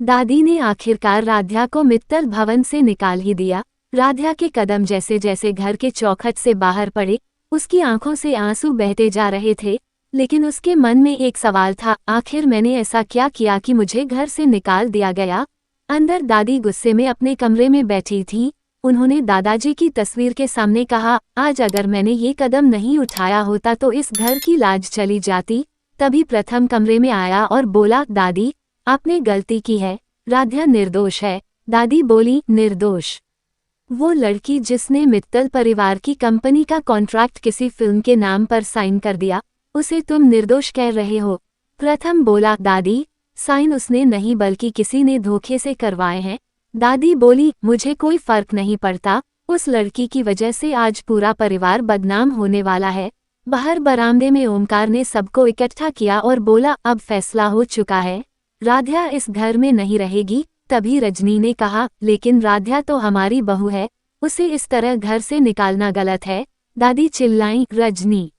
दादी ने आखिरकार राध्या को मित्तल भवन से निकाल ही दिया। राध्या के कदम जैसे जैसे घर के चौखट से बाहर पड़े, उसकी आंखों से आंसू बहते जा रहे थे, लेकिन उसके मन में एक सवाल था, आखिर मैंने ऐसा क्या किया कि मुझे घर से निकाल दिया गया। अंदर दादी गुस्से में अपने कमरे में बैठी थी। उन्होंने दादाजी की तस्वीर के सामने कहा, आज अगर मैंने ये कदम नहीं उठाया होता तो इस घर की लाज चली जाती। तभी प्रथम कमरे में आया और बोला, दादी आपने गलती की है, राध्या निर्दोष है। दादी बोली, निर्दोष? वो लड़की जिसने मित्तल परिवार की कंपनी का कॉन्ट्रैक्ट किसी फिल्म के नाम पर साइन कर दिया, उसे तुम निर्दोष कह रहे हो? प्रथम बोला, दादी साइन उसने नहीं बल्कि किसी ने धोखे से करवाए हैं। दादी बोली, मुझे कोई फर्क नहीं पड़ता, उस लड़की की वजह से आज पूरा परिवार बदनाम होने वाला है। बाहर बरामदे में ओमकार ने सबको इकट्ठा किया और बोला, अब फैसला हो चुका है, राध्या इस घर में नहीं रहेगी। तभी रजनी ने कहा, लेकिन राध्या तो हमारी बहू है, उसे इस तरह घर से निकालना गलत है। दादी चिल्लाईं, रजनी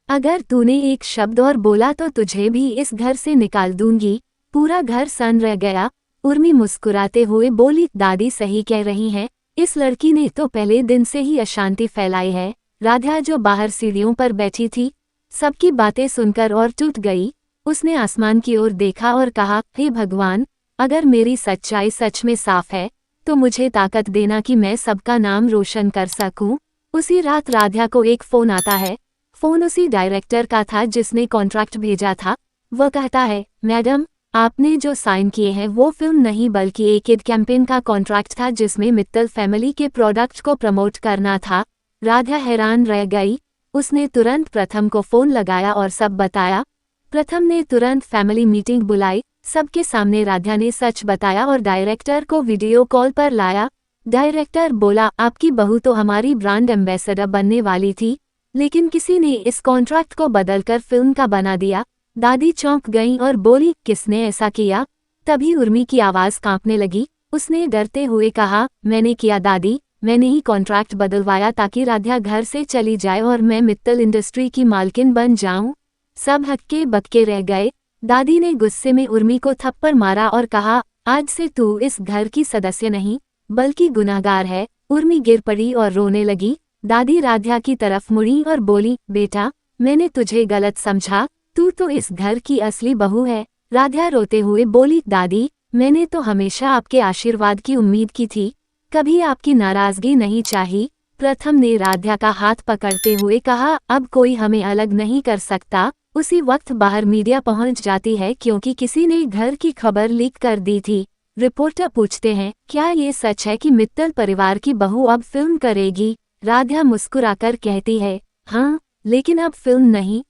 अगर तूने एक शब्द और बोला तो तुझे भी इस घर से निकाल दूंगी। पूरा घर सन रह गया। उर्मी मुस्कुराते हुए बोली, दादी सही कह रही हैं, इस लड़की ने तो पहले दिन से ही अशांति फैलाई है। राध्या जो बाहर सीढ़ियों पर बैठी थी, सबकी बातें सुनकर और टूट गई। उसने आसमान की ओर देखा और कहा, हे भगवान, अगर मेरी सच्चाई सच में साफ है तो मुझे ताकत देना कि मैं सबका नाम रोशन कर सकूं। उसी रात राध्या को एक फोन आता है। फोन उसी डायरेक्टर का था जिसने कॉन्ट्रैक्ट भेजा था। वह कहता है, मैडम आपने जो साइन किए हैं वो फिल्म नहीं बल्कि एक एड कैंपेन का कॉन्ट्रैक्ट था जिसमें मित्तल फैमिली के प्रोडक्ट को प्रमोट करना था। राध्या हैरान रह गई। उसने तुरंत प्रथम को फोन लगाया और सब बताया। प्रथम ने तुरंत फैमिली मीटिंग बुलाई। सबके सामने राध्या ने सच बताया और डायरेक्टर को वीडियो कॉल पर लाया। डायरेक्टर बोला, आपकी बहू तो हमारी ब्रांड एम्बेसडर बनने वाली थी, लेकिन किसी ने इस कॉन्ट्रैक्ट को बदलकर फिल्म का बना दिया। दादी चौंक गईं और बोली, किसने ऐसा किया? तभी उर्मी की आवाज कांपने लगी। उसने डरते हुए कहा, मैंने किया दादी, मैंने ही कॉन्ट्रैक्ट बदलवाया ताकि राध्या घर से चली जाए और मैं मित्तल इंडस्ट्री की मालकिन बन जाऊं। सब हक्के बक्के रह गए। दादी ने गुस्से में उर्मी को थप्पड़ मारा और कहा, आज से तू इस घर की सदस्य नहीं बल्कि गुनाहगार है। उर्मी गिर पड़ी और रोने लगी। दादी राध्या की तरफ मुड़ी और बोली, बेटा मैंने तुझे गलत समझा, तू तो इस घर की असली बहू है। राध्या रोते हुए बोली, दादी मैंने तो हमेशा आपके आशीर्वाद की उम्मीद की थी, कभी आपकी नाराजगी नहीं चाही। प्रथम ने राध्या का हाथ पकड़ते हुए कहा, अब कोई हमें अलग नहीं कर सकता। उसी वक्त बाहर मीडिया पहुंच जाती है क्योंकि किसी ने घर की खबर लीक कर दी थी। रिपोर्टर पूछते हैं, क्या ये सच है कि मित्तल परिवार की बहू अब फिल्म करेगी? राध्या मुस्कुराकर कहती है, हाँ, लेकिन अब फिल्म नहीं,